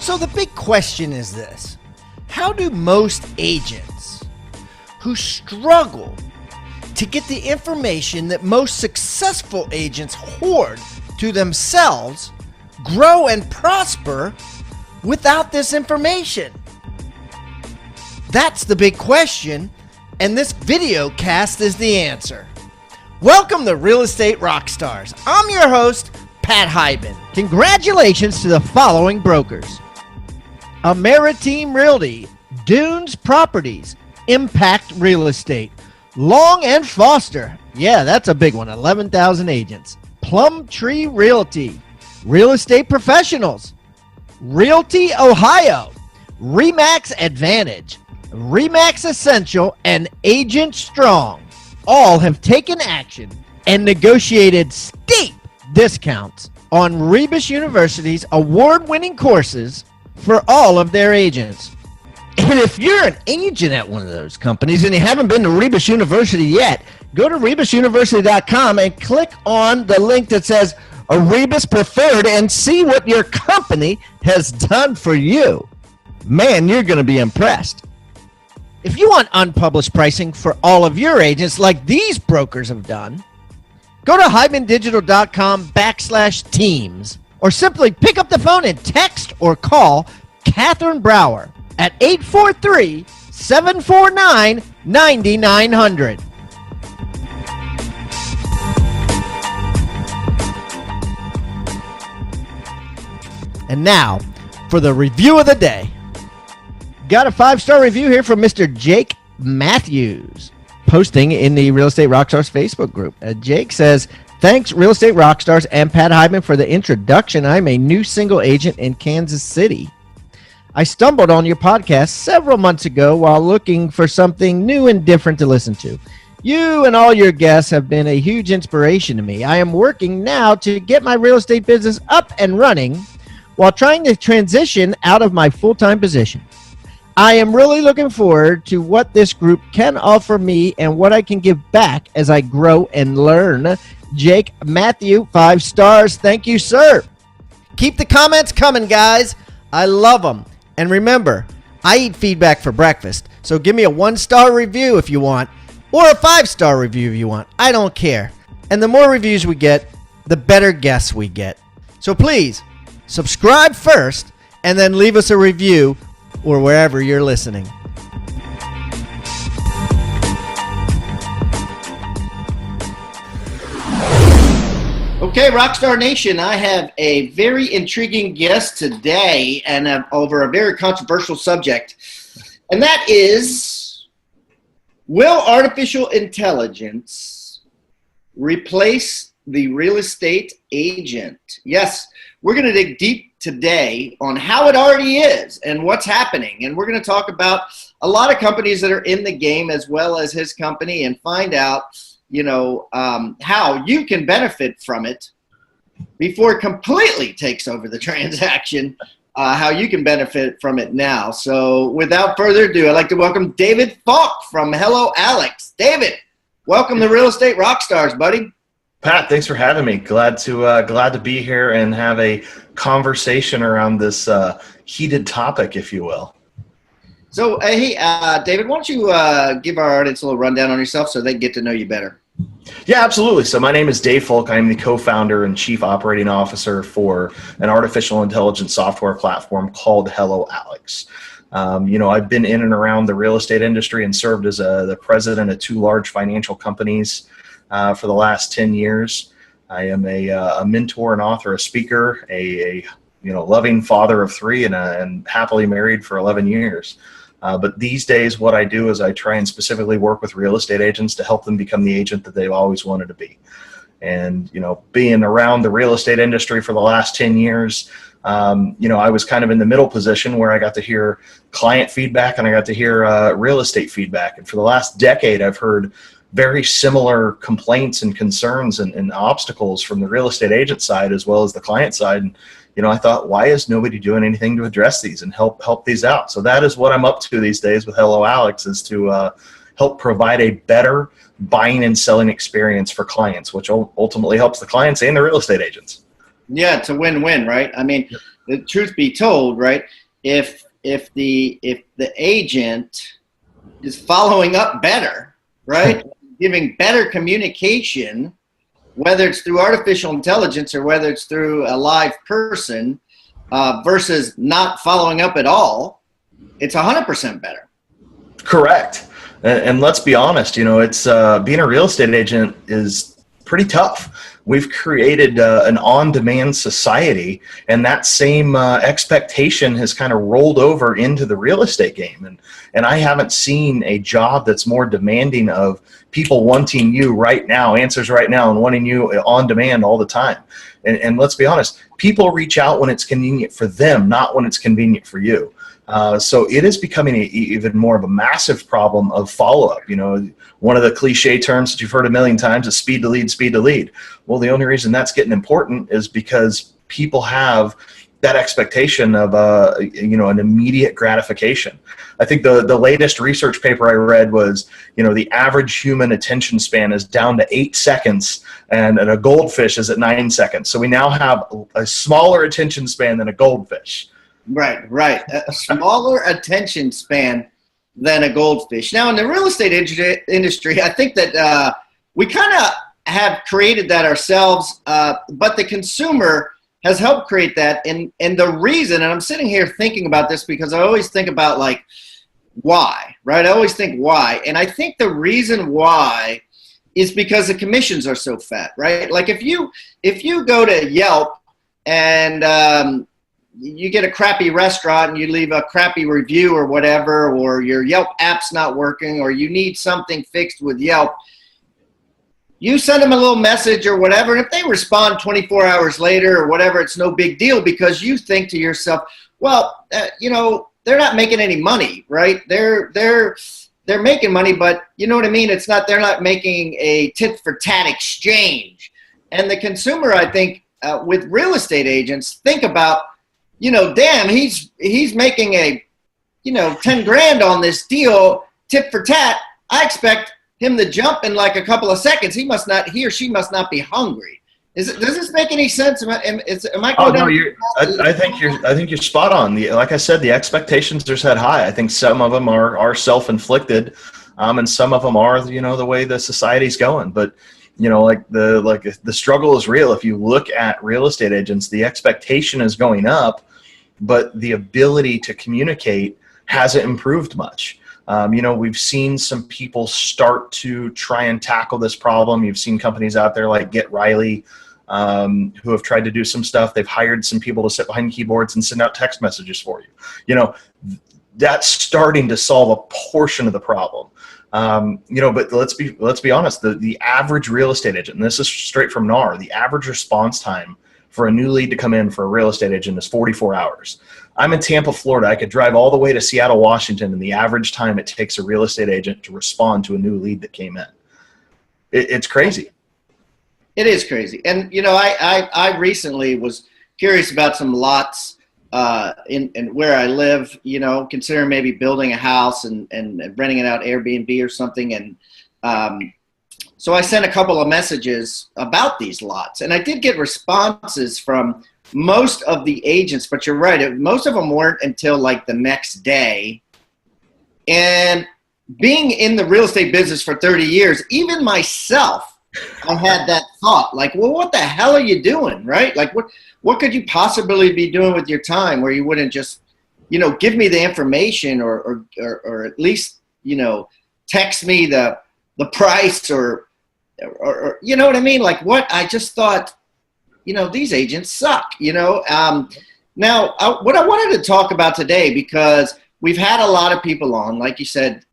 So the big question is this: how do most agents who struggle to get the information that most successful agents hoard to themselves grow and prosper without this information? That's the big question, and this video cast is the answer. Welcome to Real Estate Rockstars. I'm your host, Pat Hyben. Congratulations to the following brokers: Ameriteam Realty, Dunes Properties, Impact Real Estate, Long and Foster. Yeah, that's a big one. 11,000 agents. Plum Tree Realty, Real Estate Professionals, Realty Ohio, Remax Advantage, Remax Essential, and Agent Strong all have taken action and negotiated steep discounts on Rebus University's award-winning courses for all of their agents. And if you're an agent at one of those companies and you haven't been to Rebus University yet, go to rebusuniversity.com and click on the link that says a Rebus Preferred and see what your company has done for you. Man, you're going to be impressed. If you want unpublished pricing for all of your agents like these brokers have done, go to hybendigital.com/teams or simply pick up the phone and text or call Catherine Brower at 843-749-9900. And now for the review of the day. Got a 5-star review here from Mr. Jake Matthews, posting in the Real Estate Rockstars Facebook group. Jake says, "Thanks, Real Estate Rockstars and Pat Hyben, for the introduction. I'm a new single agent in Kansas City. I stumbled on your podcast several months ago while looking for something new and different to listen to. You and all your guests have been a huge inspiration to me. I am working now to get my real estate business up and running while trying to transition out of my full-time position. I am really looking forward to what this group can offer me and what I can give back as I grow and learn." Jake Matthew, 5 stars. Thank you, sir. Keep the comments coming, guys. I love them. And remember, I eat feedback for breakfast, so give me a 1-star review if you want, or a 5-star review if you want. I don't care. And the more reviews we get, the better guests we get. So please, subscribe first, and then leave us a review or wherever you're listening. Okay, Rockstar Nation, I have a very intriguing guest today and over a very controversial subject. And that is, will artificial intelligence replace the real estate agent? Yes, we're going to dig deep today on how it already is and what's happening. And we're going to talk about a lot of companies that are in the game as well as his company and find out, how you can benefit from it before it completely takes over the transaction, how you can benefit from it now. So without further ado, I'd like to welcome David Fulk from HelloAlex. David, welcome to Real Estate Rockstars, buddy. Pat, thanks for having me. Glad to be here and have a conversation around this heated topic, if you will. So, hey, David, why don't you give our audience a little rundown on yourself so they can get to know you better? Yeah, absolutely. So my name is Dave Fulk. I'm the co-founder and chief operating officer for an artificial intelligence software platform called HelloAlex. I've been in and around the real estate industry and served as the president of 2 large financial companies for the last 10 years. I am a mentor and author, a speaker, a loving father of 3, and happily married for 11 years. But these days, what I do is I try and specifically work with real estate agents to help them become the agent that they've always wanted to be. And, being around the real estate industry for the last 10 years, I was kind of in the middle position where I got to hear client feedback and I got to hear real estate feedback. And for the last decade, I've heard very similar complaints and concerns and obstacles from the real estate agent side as well as the client side. And, I thought, why is nobody doing anything to address these and help these out? So that is what I'm up to these days with HelloAlex, is to help provide a better buying and selling experience for clients, which ultimately helps the clients and the real estate agents. Yeah, it's a win-win, right? I mean, the truth be told, right? If the agent is following up better, right, giving better communication, whether it's through artificial intelligence or whether it's through a live person, versus not following up at all, it's 100% better. Correct. And let's be honest, it's being a real estate agent is pretty tough. We've created an on-demand society, and that same expectation has kind of rolled over into the real estate game. And I haven't seen a job that's more demanding of people wanting you right now, answers right now, and wanting you on demand all the time. And let's be honest, people reach out when it's convenient for them, not when it's convenient for you. So it is becoming even more of a massive problem of follow-up. One of the cliche terms that you've heard a million times is speed to lead, speed to lead. Well, the only reason that's getting important is because people have that expectation of an immediate gratification. I think the latest research paper I read was, the average human attention span is down to 8 seconds, and a goldfish is at 9 seconds. So we now have a smaller attention span than a goldfish. Right. A smaller attention span than a goldfish. Now, in the real estate industry, I think that we kind of have created that ourselves, but the consumer has helped create that. And the reason, and I'm sitting here thinking about this because I always think about like, why, right? I always think why. And I think the reason why is because the commissions are so fat, right? Like if you go to Yelp and you get a crappy restaurant and you leave a crappy review or whatever, or your Yelp app's not working, or you need something fixed with Yelp, you send them a little message or whatever, and if they respond 24 hours later or whatever, it's no big deal because you think to yourself, well, they're not making any money, right? They're making money, but you know what I mean? They're not making a tit for tat exchange. And the consumer, I think, with real estate agents, think about, damn, he's making a, 10 grand on this deal, tit for tat. I expect him to jump in like a couple of seconds. He or she must not be hungry. Does this make any sense? Am I going down? I think you're spot on. Like I said, the expectations are set high. I think some of them are self-inflicted, and some of them are, the way the society's going. But the struggle is real. If you look at real estate agents, the expectation is going up, but the ability to communicate hasn't improved much. We've seen some people start to try and tackle this problem. You've seen companies out there like Get Riley, who have tried to do some stuff. They've hired some people to sit behind keyboards and send out text messages for you. That's starting to solve a portion of the problem. But let's be honest, the average real estate agent, and this is straight from NAR, the average response time for a new lead to come in for a real estate agent is 44 hours. I'm in Tampa, Florida. I could drive all the way to Seattle, Washington, and the average time it takes a real estate agent to respond to a new lead that came in. It's crazy. It is crazy. And, I recently was curious about some lots in where I live, considering maybe building a house and renting it out Airbnb or something. And so I sent a couple of messages about these lots, and I did get responses from most of the agents, but you're right. Most of them weren't until like the next day. And being in the real estate business for 30 years, even myself, I had that thought like, well, what the hell are you doing? Right? Like what could you possibly be doing with your time where you wouldn't just, give me the information or at least, text me the price or you know what I mean? Like what I just thought, these agents suck, Now, what I wanted to talk about today, because we've had a lot of people on, like you said,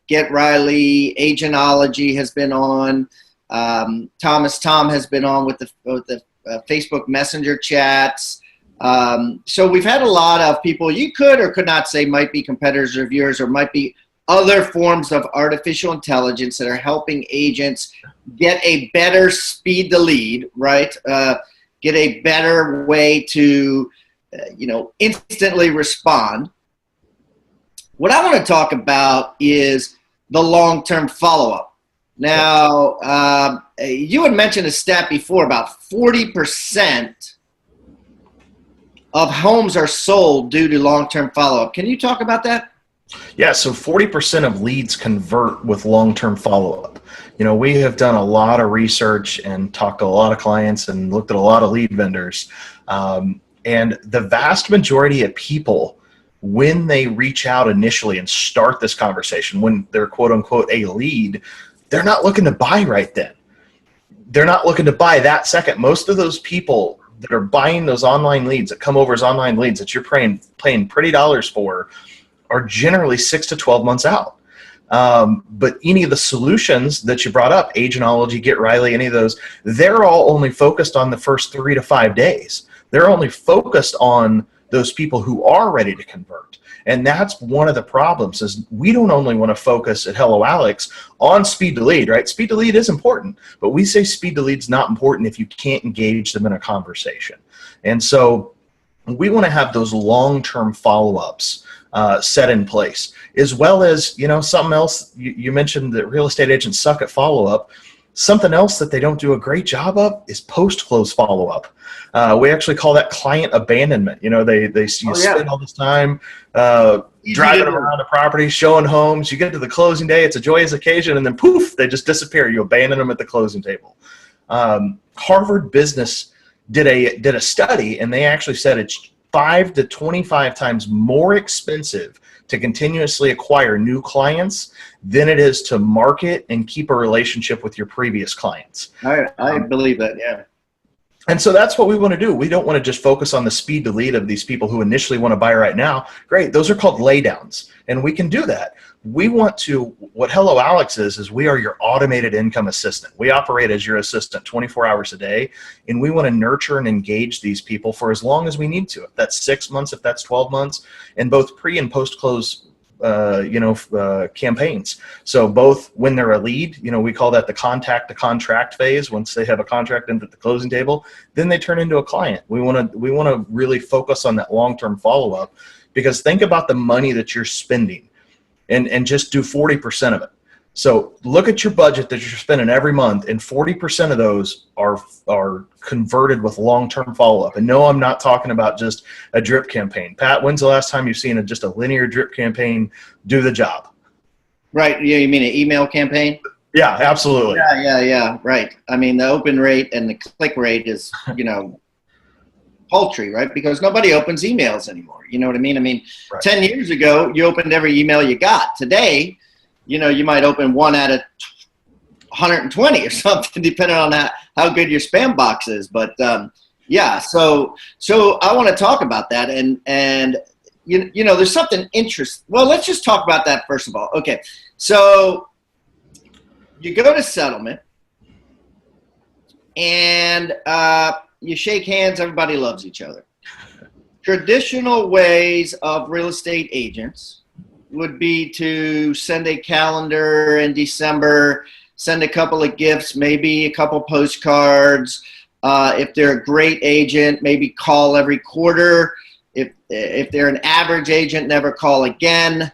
Get Riley, Agentology has been on, Tom has been on with the Facebook Messenger chats. So we've had a lot of people you could or could not say might be competitors or viewers or might be other forms of artificial intelligence that are helping agents get a better speed to lead, right? Get a better way to, instantly respond. What I want to talk about is the long-term follow-up. Now, you had mentioned a stat before about 40% of homes are sold due to long-term follow-up. Can you talk about that? Yeah, so 40% of leads convert with long-term follow-up. We have done a lot of research and talked to a lot of clients and looked at a lot of lead vendors. And the vast majority of people, when they reach out initially and start this conversation, when they're quote unquote a lead, they're not looking to buy right then. They're not looking to buy that second. Most of those people that are buying those online leads, that come over as online leads that you're paying pretty dollars for, are generally 6 to 12 months out. But any of the solutions that you brought up, Agenology, Get Riley, any of those, they're all only focused on the first 3 to 5 days. They're only focused on those people who are ready to convert. And that's one of the problems, is we don't only want to focus at HelloAlex on speed to lead, right? Speed to lead is important, but we say speed to lead is not important if you can't engage them in a conversation. And so we want to have those long-term follow-ups set in place, as well as, something else. You mentioned that real estate agents suck at follow-up. Something else that they don't do a great job of is post-close follow-up. We actually call that client abandonment. You spend all this time driving around the property, showing homes. You get to the closing day, it's a joyous occasion, and then poof, they just disappear. You abandon them at the closing table. Harvard Business did a study, and they actually said it's 5 to 25 times more expensive to continuously acquire new clients than it is to market and keep a relationship with your previous clients. I believe that, yeah. And so that's what we want to do. We don't want to just focus on the speed to lead of these people who initially want to buy right now. Great, those are called laydowns, and we can do that. We want to, what HelloAlex is we are your automated income assistant. We operate as your assistant 24 hours a day, and we want to nurture and engage these people for as long as we need to. If that's 6 months, if that's 12 months, and both pre and post close campaigns. So both when they're a lead, we call that the contact to contract phase. Once they have a contract in at the closing table, then they turn into a client. We want to really focus on that long-term follow-up, because think about the money that you're spending and just do 40% of it. So look at your budget that you're spending every month, and 40% of those are converted with long-term follow-up. And no, I'm not talking about just a drip campaign. Pat, when's the last time you've seen just a linear drip campaign do the job? Right. Yeah, you mean an email campaign? Yeah, absolutely. Yeah. Right. I mean, the open rate and the click rate is, paltry, right? Because nobody opens emails anymore. You know what I mean? Right. 10 years ago, you opened every email you got. Today, you might open one out of 120 or something, depending on how good your spam box is. But yeah, so I want to talk about that, and there's something interesting. Well, let's just talk about that first of all. Okay, so you go to settlement, and you shake hands. Everybody loves each other. Traditional ways of real estate agents would be to send a calendar in December, send a couple of gifts, maybe a couple postcards. If they're a great agent, maybe call every quarter. If they're an average agent, never call again.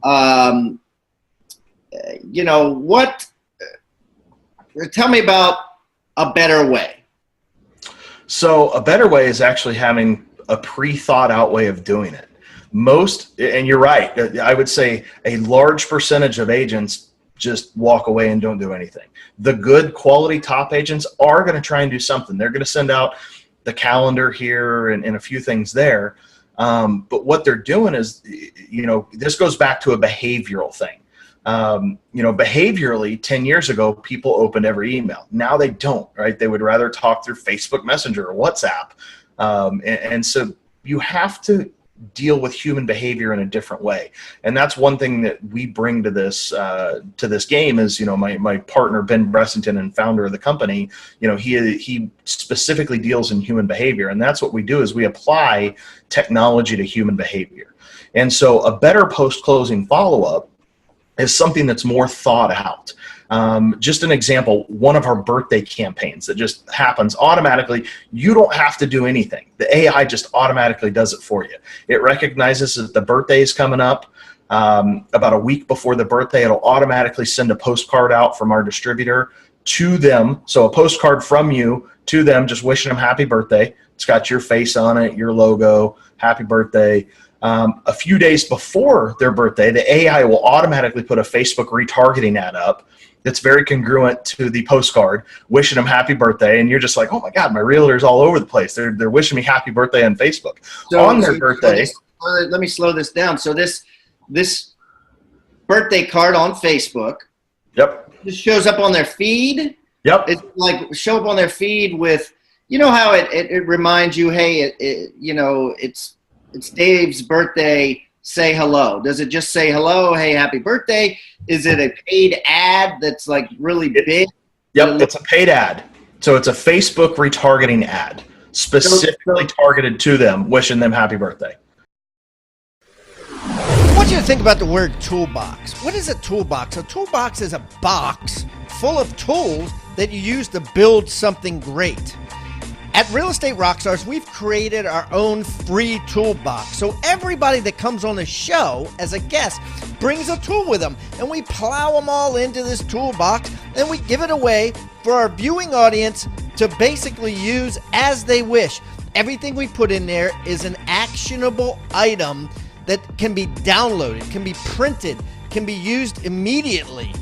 Tell me about a better way. So a better way is actually having a pre-thought out way of doing it. And you're right, I would say a large percentage of agents just walk away and don't do anything. The good quality top agents are going to try and do something. They're going to send out the calendar here and a few things there. But what they're doing is, this goes back to a behavioral thing. Behaviorally, 10 years ago, people opened every email. Now they don't, right? They would rather talk through Facebook Messenger or WhatsApp. And so you have to deal with human behavior in a different way. And that's one thing that we bring to this game is, my partner, Ben Bressington, and founder of the company, he specifically deals in human behavior. And that's what we do, is we apply technology to human behavior. And so a better post-closing follow-up is something that's more thought out. Just an example, one of our birthday campaigns that just happens automatically. You don't have to do anything. The AI just automatically does it for you. It recognizes that the birthday is coming up. About a week before the birthday, it'll automatically send a postcard out from our distributor to them. So a postcard from you to them, just wishing them happy birthday. It's got your face on it, your logo, happy birthday. A few days before their birthday, the AI will automatically put a Facebook retargeting ad up that's very congruent to the postcard, wishing them happy birthday. And you're just like, oh my God, my realtor's all over the place. They're wishing me happy birthday on Facebook. So, on their birthday. Let me slow this down. So this birthday card on Facebook. Yep. Just shows up on their feed. Yep. It's like show up on their feed with, you know how it reminds you, hey, it's Dave's birthday, say hello. Does it just say hello, hey, happy birthday? Is it a paid ad that's like really big? Yep, it's a paid ad. So it's a Facebook retargeting ad specifically targeted to them, wishing them happy birthday. I want you to think about the word toolbox. What is a toolbox? A toolbox is a box full of tools that you use to build something great. At Real Estate Rockstars, we've created our own free toolbox. So everybody that comes on the show as a guest brings a tool with them, and we plow them all into this toolbox, and we give it away for our viewing audience to basically use as they wish. Everything we put in there is an actionable item that can be downloaded, can be printed, can be used immediately.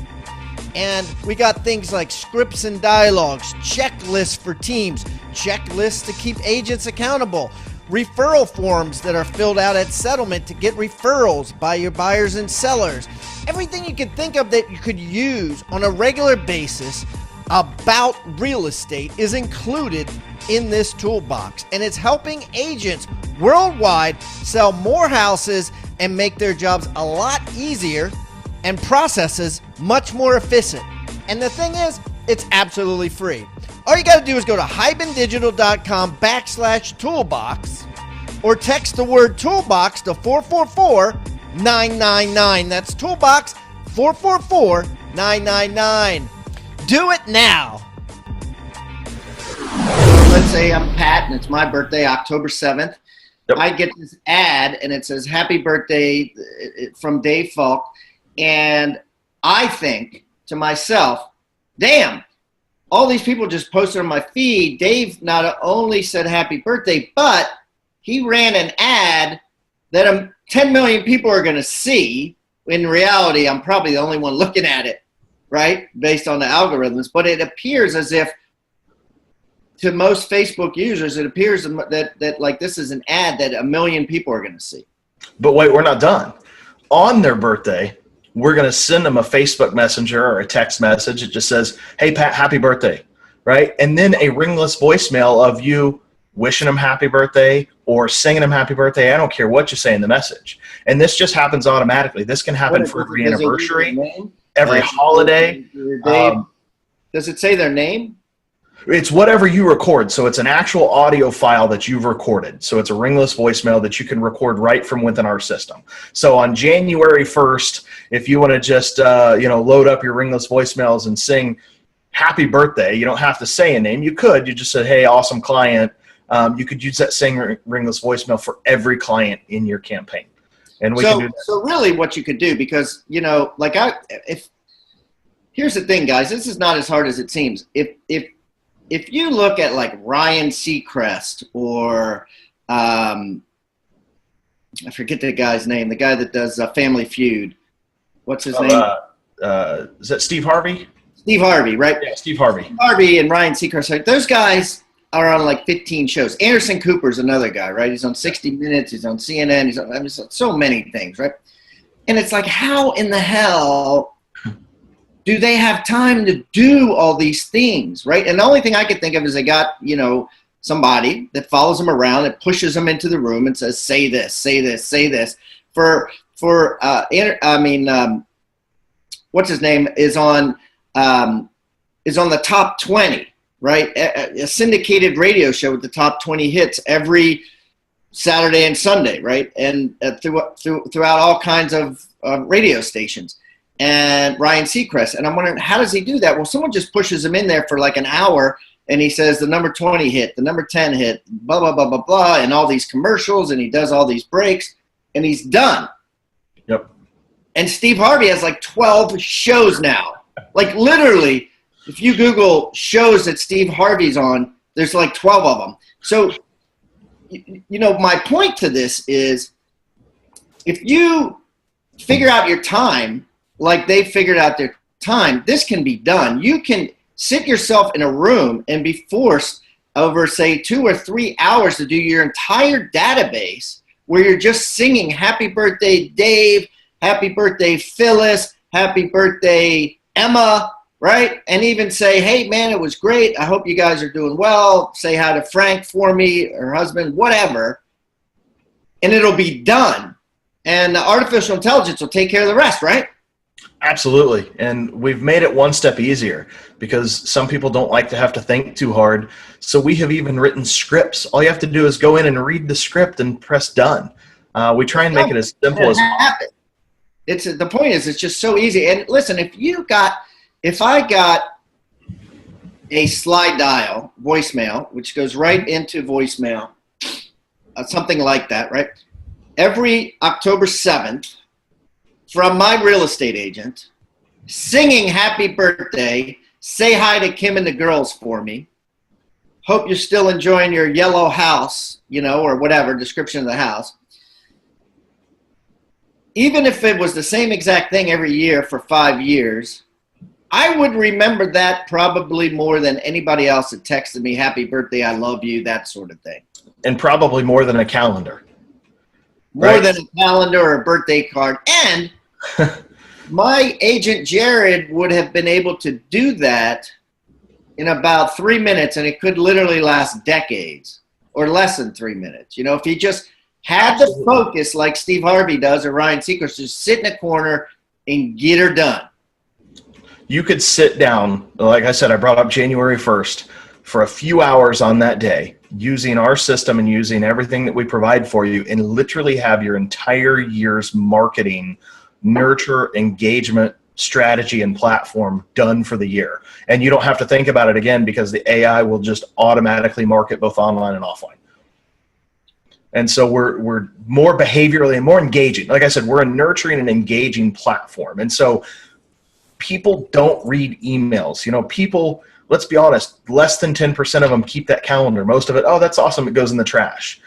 And we got things like scripts and dialogues, checklists for teams, checklists to keep agents accountable, referral forms that are filled out at settlement to get referrals by your buyers and sellers. Everything you can think of that you could use on a regular basis about real estate is included in this toolbox. And it's helping agents worldwide sell more houses and make their jobs a lot easier and processes much more efficient. And the thing is, it's absolutely free. All you got to do is go to hibandigital.com/toolbox or text the word toolbox to 444-999. That's toolbox 444-999. Do it now. Let's say I'm Pat and it's my birthday, October 7th. Yep. I get this ad and it says happy birthday from Dave Fulk. And I think to myself, damn, all these people just posted on my feed. Dave not only said happy birthday, but he ran an ad that 10 million people are going to see. In reality, I'm probably the only one looking at it, right? Based on the algorithms. But it appears as if to most Facebook users, it appears that like this is an ad that 1 million people are going to see. But wait, we're not done. On their birthday, we're going to send them a Facebook Messenger or a text message. It just says, hey, Pat, happy birthday, right? And then a ringless voicemail of you wishing them happy birthday or singing them happy birthday. I don't care what you say in the message. And this just happens automatically. This can happen for every anniversary, every holiday. Does it say their name? It's whatever you record. So it's an actual audio file that you've recorded. So it's a ringless voicemail that you can record right from within our system. So on January 1st, if you want to just load up your ringless voicemails and sing happy birthday, you don't have to say a name. You could. You just said, hey, awesome client. You could use that same ringless voicemail for every client in your campaign. And we can do that. So really what you could do, because, here's the thing, guys, this is not as hard as it seems. If you look at like Ryan Seacrest or I forget the guy's name, the guy that does Family Feud. What's his name? Is that Steve Harvey? Steve Harvey, right? Yeah, Steve Harvey. Steve Harvey and Ryan Seacrest. Those guys are on like 15 shows. Anderson Cooper's another guy, right? He's on 60 Minutes. He's on CNN. He's on so many things, right? And it's like, how in the hell do they have time to do all these things, right? And the only thing I could think of is they got, somebody that follows them around and pushes them into the room and says, say this, say this, say this. What's his name is on the top 20, right? A syndicated radio show with the top 20 hits every Saturday and Sunday, right? And throughout all kinds of radio stations. And Ryan Seacrest. And I'm wondering, how does he do that? Well, someone just pushes him in there for like an hour and he says the number 20 hit, the number 10 hit, blah, blah, blah, blah, blah, and all these commercials, and he does all these breaks, and he's done. Yep. And Steve Harvey has like 12 shows now. Like literally If you Google shows that Steve Harvey's on, there's like 12 of them. So, my point to this is, if you figure out your time like they figured out their time, this can be done. You can sit yourself in a room and be forced over, say, 2 or 3 hours to do your entire database, where you're just singing happy birthday Dave, happy birthday Phyllis, happy birthday Emma, right? And even say, hey man, it was great, I hope you guys are doing well, say hi to Frank for me, her husband, whatever, and it'll be done. And the artificial intelligence will take care of the rest, right? Absolutely. And we've made it one step easier, because some people don't like to have to think too hard. So we have even written scripts. All you have to do is go in and read the script and press done. We try and make it as simple as possible. The point is, it's just so easy. And listen, if I got a slide dial voicemail, which goes right into voicemail, something like that, right? Every October 7th, from my real estate agent, singing happy birthday, say hi to Kim and the girls for me, hope you're still enjoying your yellow house, or whatever description of the house. Even if it was the same exact thing every year for 5 years, I would remember that probably more than anybody else that texted me, happy birthday, I love you, that sort of thing. And probably more than a calendar. More than a calendar or a birthday card. And my agent Jared would have been able to do that in about 3 minutes, and it could literally last decades, or less than 3 minutes. If he just had the focus like Steve Harvey does, or Ryan Seacrest, just sit in a corner and get her done. You could sit down, like I said, I brought up January 1st, for a few hours on that day, using our system and using everything that we provide for you, and literally have your entire year's marketing, nurture, engagement, strategy, and platform done for the year. And you don't have to think about it again, because the AI will just automatically market both online and offline. And so we're more behaviorally and more engaging. Like I said, we're a nurturing and engaging platform. And so people don't read emails. People, let's be honest, less than 10% of them keep that calendar. Most of it, oh, that's awesome, it goes in the trash.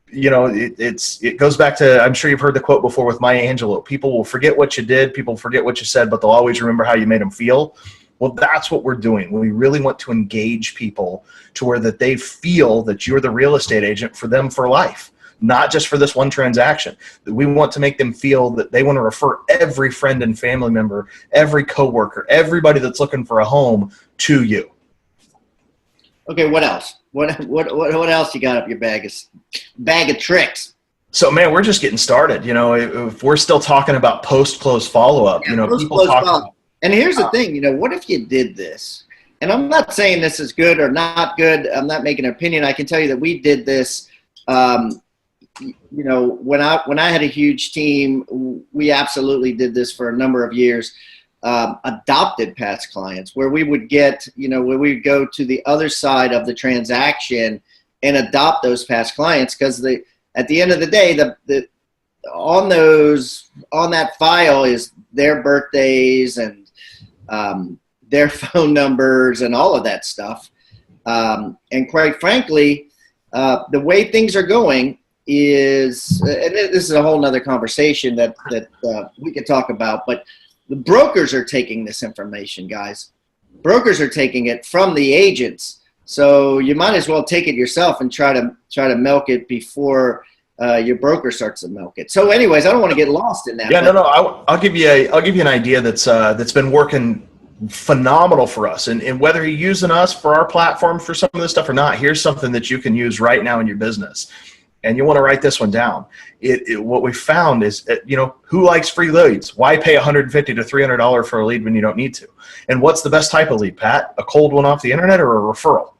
It goes back to, I'm sure you've heard the quote before with Maya Angelou, people will forget what you did, people forget what you said, but they'll always remember how you made them feel. Well, that's what we're doing. We really want to engage people to where that they feel that you're the real estate agent for them for life, not just for this one transaction. We want to make them feel that they want to refer every friend and family member, every coworker, everybody that's looking for a home to you. Okay, what else? What else you got up your bag of tricks? So, man, we're just getting started. If we're still talking about post-close follow-up, people talk about. And here's the thing, what if you did this? And I'm not saying this is good or not good. I'm not making an opinion. I can tell you that we did this. When I had a huge team, we absolutely did this for a number of years. Adopted past clients, where we would get, where we would go to the other side of the transaction and adopt those past clients, because at the end of the day, on that file is their birthdays and their phone numbers and all of that stuff. And quite frankly, the way things are going is, and this is a whole nother conversation that we could talk about, but the brokers are taking this information, guys. Brokers are taking it from the agents. So you might as well take it yourself and try to milk it before your broker starts to milk it. So anyways, I don't want to get lost in that. Yeah, no. I'll give you an idea that's been working phenomenal for us. And whether you're using us for our platform for some of this stuff or not, here's something that you can use right now in your business. And you want to write this one down. What we found is, who likes free leads? Why pay $150 to $300 for a lead when you don't need to? And what's the best type of lead, Pat? A cold one off the internet or a referral?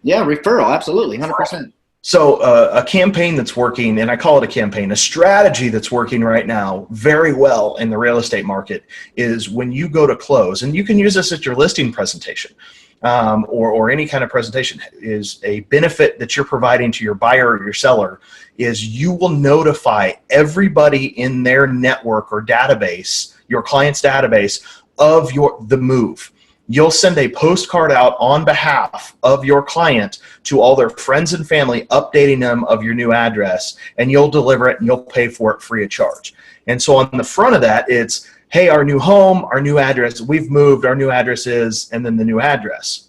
Yeah, referral, absolutely, 100%. So a campaign that's working, and I call it a campaign, a strategy that's working right now very well in the real estate market is when you go to close, and you can use this at your listing presentation. Or any kind of presentation, is a benefit that you're providing to your buyer or your seller is you will notify everybody in their network or database, your client's database, of the move. You'll send a postcard out on behalf of your client to all their friends and family, updating them of your new address, and you'll deliver it and you'll pay for it free of charge. And so on the front of that, it's, hey, our new home, our new address, we've moved, our new address is, and then the new address.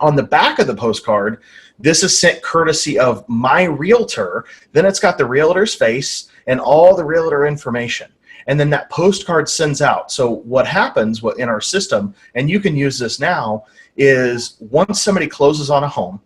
On the back of the postcard, this is sent courtesy of my realtor. Then it's got the realtor's face and all the realtor information. And then that postcard sends out. So what happens in our system, and you can use this now, is once somebody closes on a home,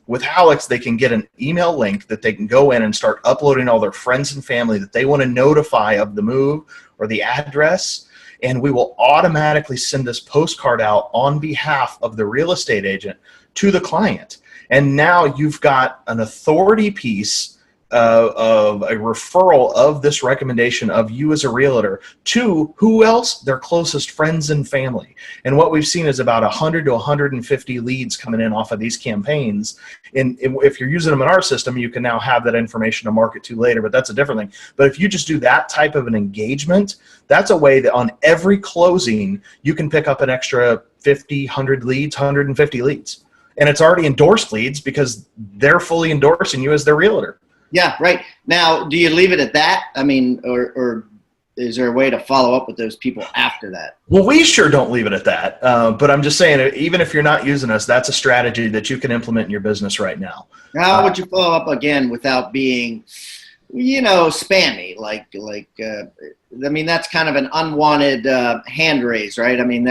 with HelloAlex, they can get an email link that they can go in and start uploading all their friends and family that they want to notify of the move or the address. And we will automatically send this postcard out on behalf of the real estate agent to the client. And now you've got an authority piece of a referral of this recommendation of you as a realtor to who else? Their closest friends and family. And what we've seen is about 100 to 150 leads coming in off of these campaigns. And if you're using them in our system, you can now have that information to market to later, but that's a different thing. But if you just do that type of an engagement, that's a way that on every closing, you can pick up an extra 50, 100 leads, 150 leads. And it's already endorsed leads because they're fully endorsing you as their realtor. Yeah, right. Now, do you leave it at that? I mean, or is there a way to follow up with those people after that? Well, we sure don't leave it at that. But I'm just saying, even if you're not using us, that's a strategy that you can implement in your business right now. How would you follow up again without being, spammy? I mean, that's kind of an unwanted hand raise, right? I mean,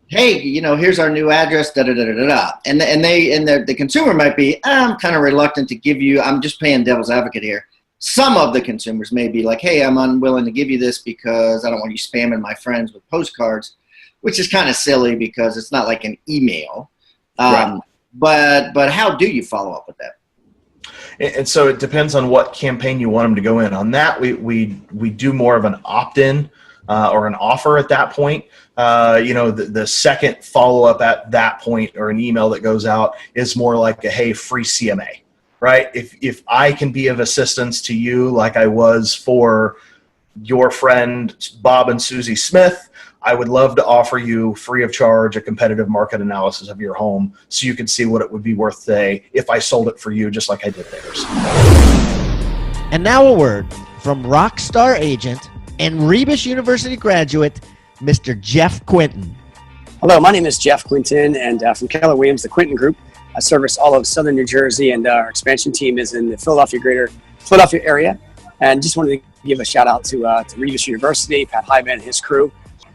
hey, here's our new address, da da da da da, and the consumer might be, I'm kind of reluctant to give you. I'm just playing devil's advocate here. Some of the consumers may be like, hey, I'm unwilling to give you this because I don't want you spamming my friends with postcards, which is kind of silly because it's not like an email. Right. But how do you follow up with that? And so it depends on what campaign you want them to go in. On that, we do more of an opt-in or an offer at that point. The second follow-up at that point or an email that goes out is more like a, hey, free CMA, right? If I can be of assistance to you like I was for your friend Bob and Susie Smith, I would love to offer you free of charge a competitive market analysis of your home so you can see what it would be worth today if I sold it for you just like I did theirs. And now a word from Rockstar agent and Rebus University graduate, Mr. Jeff Quinton. Hello, my name is Jeff Quinton, and from Keller Williams, the Quinton Group. I service all of southern New Jersey, and our expansion team is in the greater Philadelphia area. And just wanted to give a shout out to Rebus University, Pat Hyben and his crew.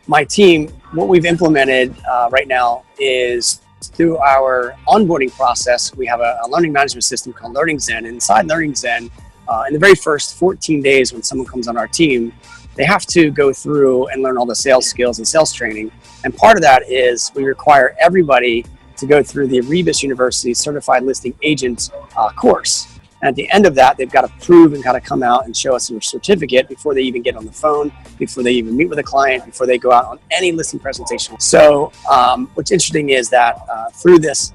My team, what we've implemented right now is through our onboarding process, we have a learning management system called Learning Zen. And inside Learning Zen, in the very first 14 days when someone comes on our team, they have to go through and learn all the sales skills and sales training. And part of that is we require everybody to go through the Rebus University Certified Listing Agent course. And at the end of that, they've got to prove and got to come out and show us their certificate before they even get on the phone, before they even meet with a client, before they go out on any listing presentation. So what's interesting is that through this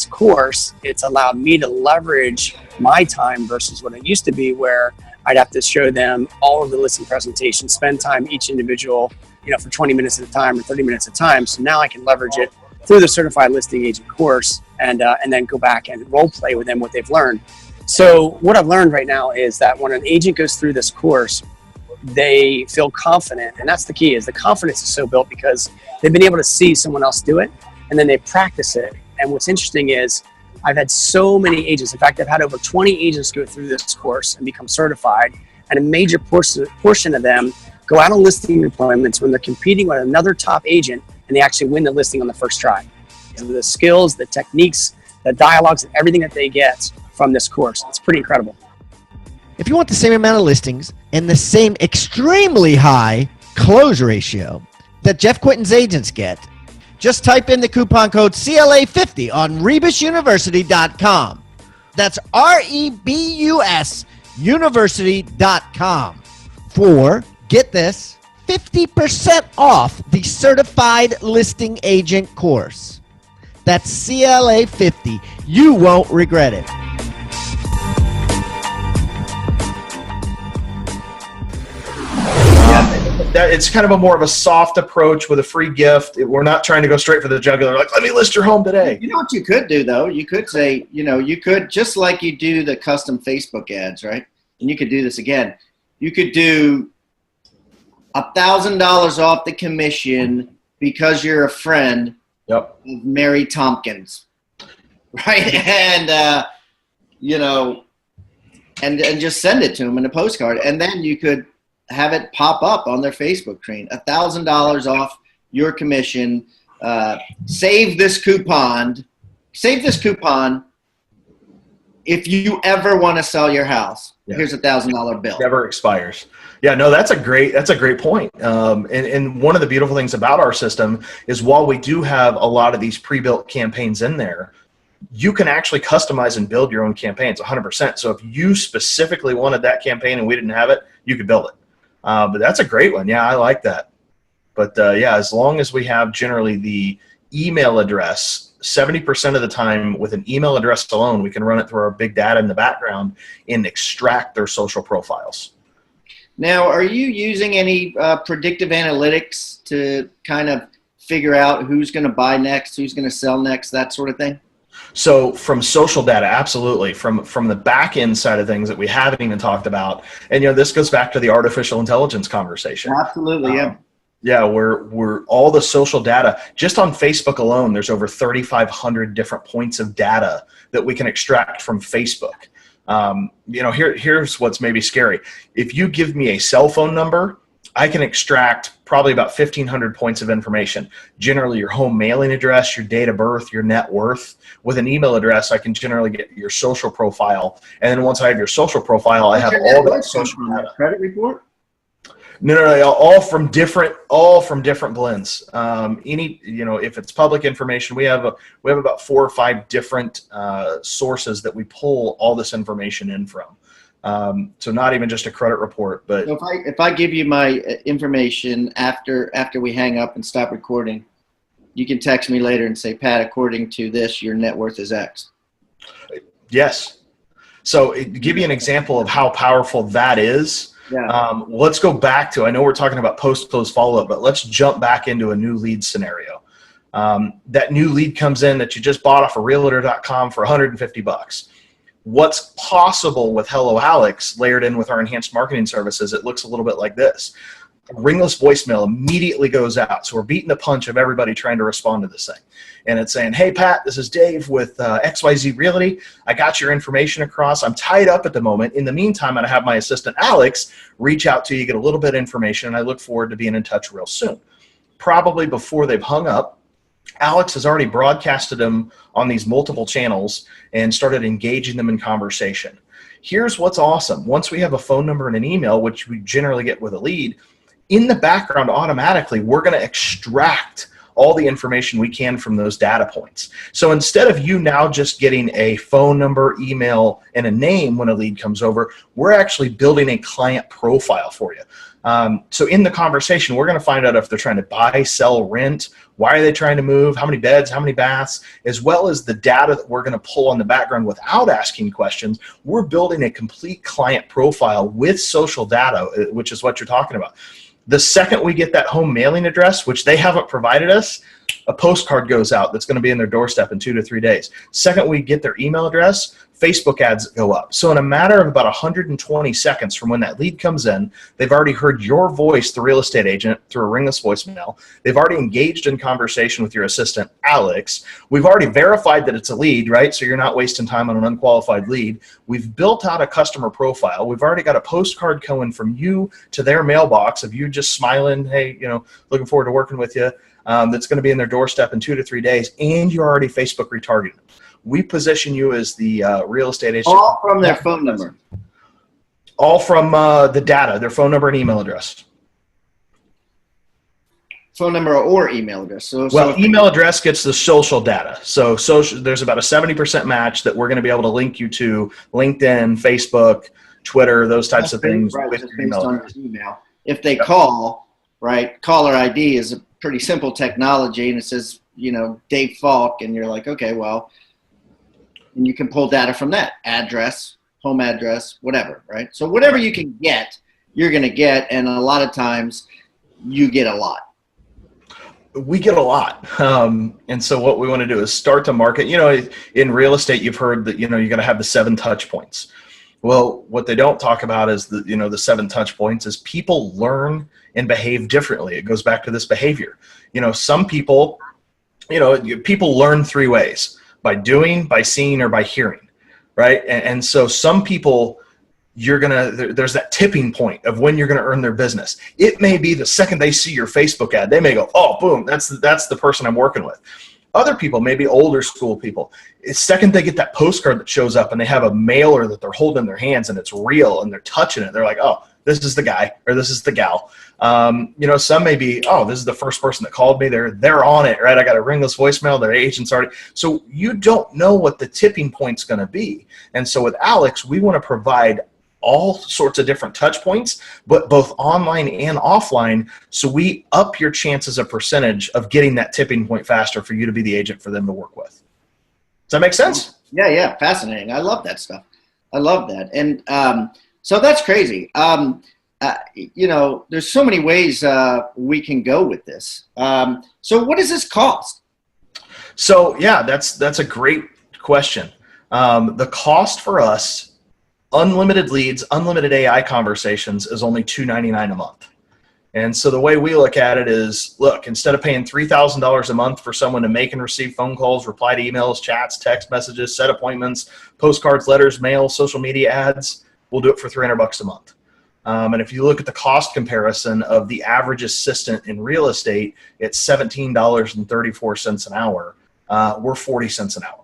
course, it's allowed me to leverage my time versus what it used to be where I'd have to show them all of the listing presentations, spend time each individual, for 20 minutes at a time or 30 minutes at a time. So now I can leverage it through the Certified Listing Agent course and then go back and role play with them what they've learned. So what I've learned right now is that when an agent goes through this course, they feel confident. And that's the key, is the confidence is so built because they've been able to see someone else do it and then they practice it. And what's interesting is I've had so many agents. In fact, I've had over 20 agents go through this course and become certified. And a major portion of them go out on listing appointments when they're competing with another top agent and they actually win the listing on the first try. So the skills, the techniques, the dialogues, and everything that they get from this course. It's pretty incredible. If you want the same amount of listings and the same extremely high close ratio that Jeff Quinton's agents get, just type in the coupon code CLA50 on rebusuniversity.com. That's REBUS university.com for, get this, 50% off the Certified Listing Agent course. That's CLA50. You won't regret it. that it's kind of a more of a soft approach with a free gift. We're not trying to go straight for the jugular, like, let me list your home today. You know what you could do, though? You could say, you could, just like you do the custom Facebook ads, right? And you could do this again. You could do $1,000 off the commission because you're a friend of Mary Tompkins, right? And, and just send it to them in a postcard. And then you could have it pop up on their Facebook screen. $1,000 off your commission. Save this coupon. If you ever want to sell your house. Yeah. Here's $1,000 bill. Never expires. Yeah, no, that's a great point. And one of the beautiful things about our system is while we do have a lot of these pre-built campaigns in there, you can actually customize and build your own campaigns 100%. So if you specifically wanted that campaign and we didn't have it, you could build it. But that's a great one. Yeah, I like that. But yeah, as long as we have generally the email address, 70% of the time with an email address alone, we can run it through our big data in the background and extract their social profiles. Now, are you using any predictive analytics to kind of figure out who's going to buy next, who's going to sell next, that sort of thing? So from social data, absolutely. From the back end side of things that we haven't even talked about, and this goes back to the artificial intelligence conversation. Absolutely, yeah. Yeah, we're all the social data. Just on Facebook alone, there's over 3,500 different points of data that we can extract from Facebook. Here's what's maybe scary. If you give me a cell phone number, I can extract probably about 1,500 points of information. Generally, your home mailing address, your date of birth, your net worth. With an email address, I can generally get your social profile. And then once I have your social profile, I have all that social data. Credit report? No, all from different blends. If it's public information, we have about 4 or 5 different sources that we pull all this information in from. So not even just a credit report, but so if I give you my information after we hang up and stop recording, you can text me later and say, Pat, according to this, your net worth is X. Yes. So to give you an example of how powerful that is. Yeah. Let's go back to, I know we're talking about post-close follow-up, but let's jump back into a new lead scenario. That new lead comes in that you just bought off of realtor.com for $150. What's possible with HelloAlex layered in with our enhanced marketing services, it looks a little bit like this. A ringless voicemail immediately goes out. So we're beating the punch of everybody trying to respond to this thing. And it's saying, hey, Pat, this is Dave with XYZ Realty. I got your information across. I'm tied up at the moment. In the meantime, I'm going to have my assistant, Alex, reach out to you, get a little bit of information, and I look forward to being in touch real soon. Probably before they've hung up, Alex has already broadcasted them on these multiple channels and started engaging them in conversation. Here's what's awesome. Once we have a phone number and an email, which we generally get with a lead, in the background automatically, we're going to extract all the information we can from those data points. So instead of you now just getting a phone number, email, and a name when a lead comes over, we're actually building a client profile for you. So in the conversation, we're going to find out if they're trying to buy, sell, rent, why are they trying to move, how many beds, how many baths, as well as the data that we're going to pull on the background without asking questions. We're building a complete client profile with social data, which is what you're talking about. The second we get that home mailing address, which they haven't provided us, a postcard goes out that's going to be in their doorstep in 2 to 3 days. Second we get their email address, Facebook ads go up. So in a matter of about 120 seconds from when that lead comes in, they've already heard your voice, the real estate agent, through a ringless voicemail. They've already engaged in conversation with your assistant, Alex. We've already verified that it's a lead, right? So you're not wasting time on an unqualified lead. We've built out a customer profile. We've already got a postcard going from you to their mailbox of you just smiling, hey, looking forward to working with you. That's going to be in their doorstep in 2 to 3 days, and you're already Facebook retargeting them. We position you as the real estate agent. All from their phone number. All from the data, their phone number and email address. Phone number or email address. So email address gets the social data. So there's about a 70% match that we're going to be able to link you to LinkedIn, Facebook, Twitter, those types of things. Right, with based on email. If they call, right, caller ID is a pretty simple technology, and it says, Dave Fulk, and you're like, okay, well, and you can pull data from that address, home address, whatever, right? So whatever you can get, you're going to get. And a lot of times you get a lot? We get a lot. And so what we want to do is start to market. In real estate, you've heard that, you're going to have the 7 touch points. Well, what they don't talk about is the 7 touch points is people learn and behave differently. It goes back to this behavior. Some people, people learn 3 ways: by doing, by seeing, or by hearing. Right. And so some people, there's that tipping point of when you're going to earn their business. It may be the second they see your Facebook ad, they may go, oh, boom, that's the person I'm working with. Other people, maybe older school people, the second they get that postcard that shows up and they have a mailer that they're holding in their hands and it's real and they're touching it, they're like, oh, this is the guy or this is the gal. Some may be, oh, this is the first person that called me. They're on it, right? I got to ring this voicemail. Their agent's already. So you don't know what the tipping point's going to be. And so with Alex, we want to provide all sorts of different touch points, but both online and offline. So we up your chances a percentage of getting that tipping point faster for you to be the agent for them to work with. Does that make sense? Yeah. Fascinating. I love that stuff. I love that. And so that's crazy. There's so many ways we can go with this. So what does this cost? So yeah, that's a great question. The cost for us, unlimited leads, unlimited AI conversations, is only $299 a month. And so the way we look at it is, look, instead of paying $3,000 a month for someone to make and receive phone calls, reply to emails, chats, text messages, set appointments, postcards, letters, mail, social media ads, we'll do it for $300 a month. And if you look at the cost comparison of the average assistant in real estate, it's $17.34 an hour. We're 40 cents an hour.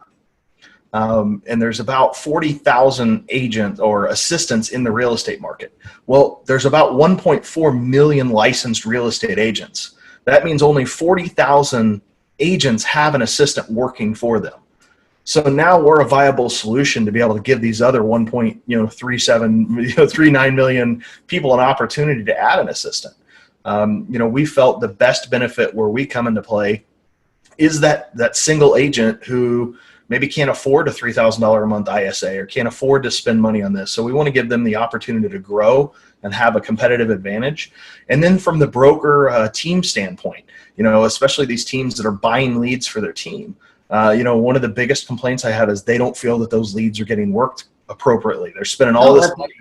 And there's about 40,000 agents or assistants in the real estate market. Well, there's about 1.4 million licensed real estate agents. That means only 40,000 agents have an assistant working for them. So now we're a viable solution to be able to give these other 1.39 million people an opportunity to add an assistant. We felt the best benefit where we come into play is that single agent who maybe can't afford a $3,000 a month ISA or can't afford to spend money on this. So we want to give them the opportunity to grow and have a competitive advantage. And then from the broker team standpoint, especially these teams that are buying leads for their team, one of the biggest complaints I have is they don't feel that those leads are getting worked appropriately. They're spending all this money.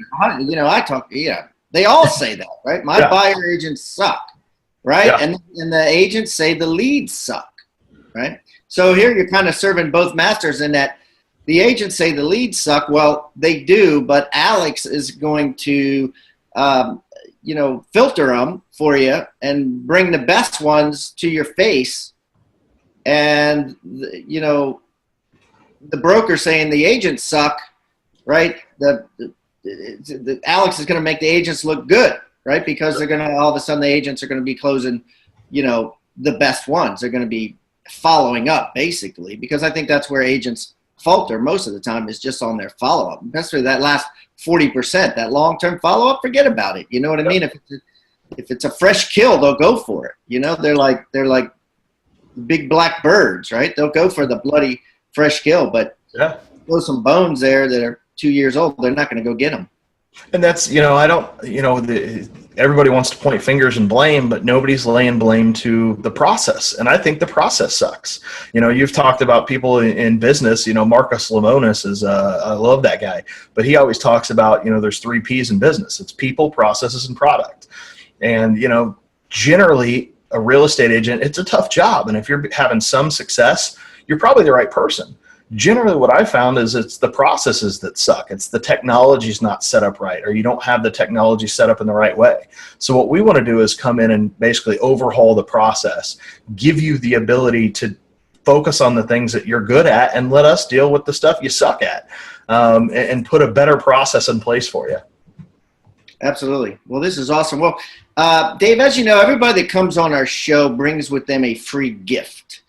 They all say that, right? My buyer agents suck, right? Yeah. And the agents say the leads suck, right? So here you're kind of serving both masters in that the agents say the leads suck. Well, they do, but Alex is going to, filter them for you and bring the best ones to your face. And, the broker saying the agents suck, right? The Alex is going to make the agents look good, right? Because they're going to, all of a sudden the agents are going to be closing, the best ones. They're going to be following up, basically, because I think that's where agents falter most of the time, is just on their follow-up, especially that last 40%, that long-term follow-up. Forget about it. You know what I mean? If it's a fresh kill, they'll go for it. They're like big black birds, right? They'll go for the bloody fresh kill, but throw some bones there that are 2 years old, they're not going to go get them. And that's, everybody wants to point fingers and blame, but nobody's laying blame to the process. And I think the process sucks. You've talked about people in business, Marcus Lemonis is, I love that guy, but he always talks about, there's 3 P's in business. It's people, processes, and product. And, generally a real estate agent, it's a tough job. And if you're having some success, you're probably the right person. Generally what I found is it's the processes that suck. It's the technology's not set up right, or you don't have the technology set up in the right way. So what we want to do is come in and basically overhaul the process, give you the ability to focus on the things that you're good at and let us deal with the stuff you suck at, and put a better process in place for you. Absolutely. Well, this is awesome. Well, Dave, as you know, everybody that comes on our show brings with them a free gift.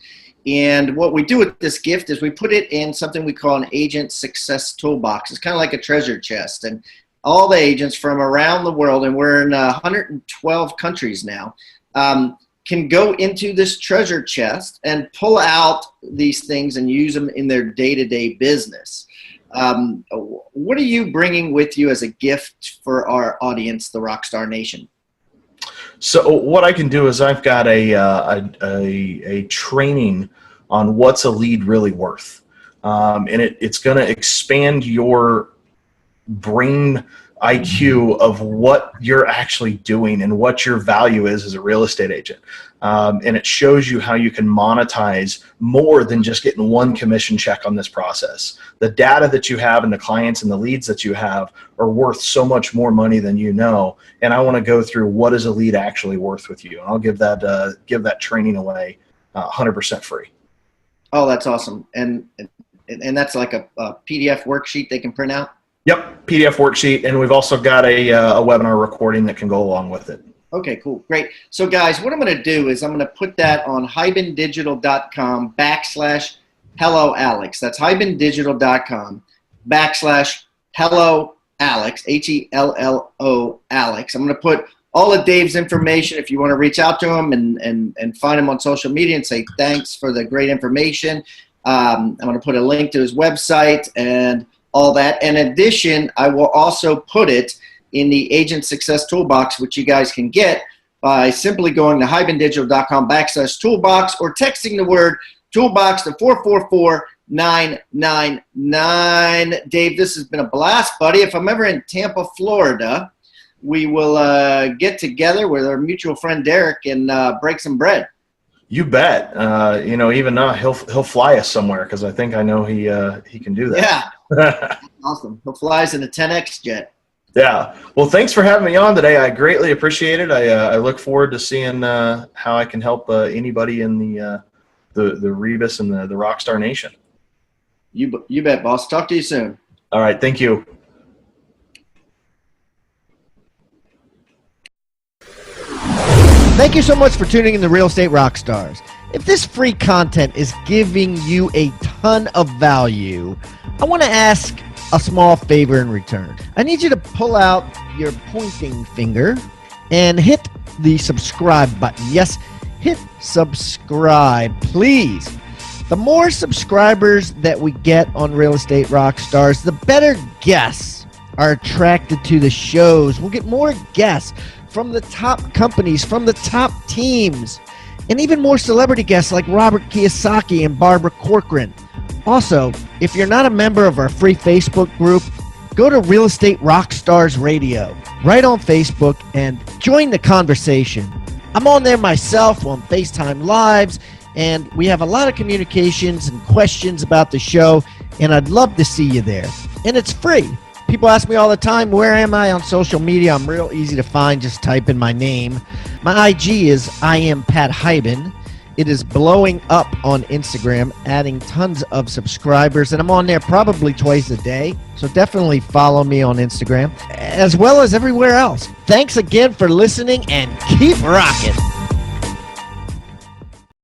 And what we do with this gift is we put it in something we call an agent success toolbox. It's kind of like a treasure chest. And all the agents from around the world, and we're in 112 countries now, can go into this treasure chest and pull out these things and use them in their day-to-day business. What are you bringing with you as a gift for our audience, the Rockstar Nation? So what I can do is I've got a training on what's a lead really worth, and it's going to expand your brain IQ of what you're actually doing and what your value is as a real estate agent. And it shows you how you can monetize more than just getting one commission check on this process. The data that you have and the clients and the leads that you have are worth so much more money than you know. And I want to go through what is a lead actually worth with you. And I'll give that training away 100% free. Oh, that's awesome. And that's like a PDF worksheet they can print out? Yep, PDF worksheet, and we've also got a webinar recording that can go along with it. Okay, cool, great. So guys, what I'm going to do is I'm going to put that on hibandigital.com/HelloAlex. That's hibandigital.com/HelloAlex, HELLO Alex. I'm going to put all of Dave's information if you want to reach out to him and find him on social media and say thanks for the great information. I'm going to put a link to his website and all that. In addition, I will also put it in the Agent Success Toolbox, which you guys can get by simply going to hibandigital.com/toolbox or texting the word toolbox to 444-999. Dave, this has been a blast, buddy. If I'm ever in Tampa, Florida, we will get together with our mutual friend Derek and break some bread. You bet. Even now he'll fly us somewhere because I think I know he can do that. Yeah. Awesome. He'll fly us in a 10X jet. Yeah. Well, thanks for having me on today. I greatly appreciate it. I look forward to seeing how I can help anybody in the Rebus and the Rockstar Nation. You bet, boss. Talk to you soon. All right. Thank you. Thank you so much for tuning in to Real Estate Rockstars. If this free content is giving you a ton of value, I want to ask a small favor in return. I need you to pull out your pointing finger and hit the subscribe button. Yes, hit subscribe, please. The more subscribers that we get on Real Estate Rockstars, the better guests are attracted to the shows. We'll get more guests from the top companies, from the top teams, and even more celebrity guests like Robert Kiyosaki and Barbara Corcoran. Also, if you're not a member of our free Facebook group, go to Real Estate Rockstars Radio right on Facebook and join the conversation. I'm on there myself on FaceTime Lives, and we have a lot of communications and questions about the show, and I'd love to see you there. And it's free. People ask me all the time, where am I on social media? I'm real easy to find. Just type in my name. My IG is I am Pat Hyben. It is blowing up on Instagram, adding tons of subscribers, and I'm on there probably twice a day. So definitely follow me on Instagram, as well as everywhere else. Thanks again for listening, and keep rocking.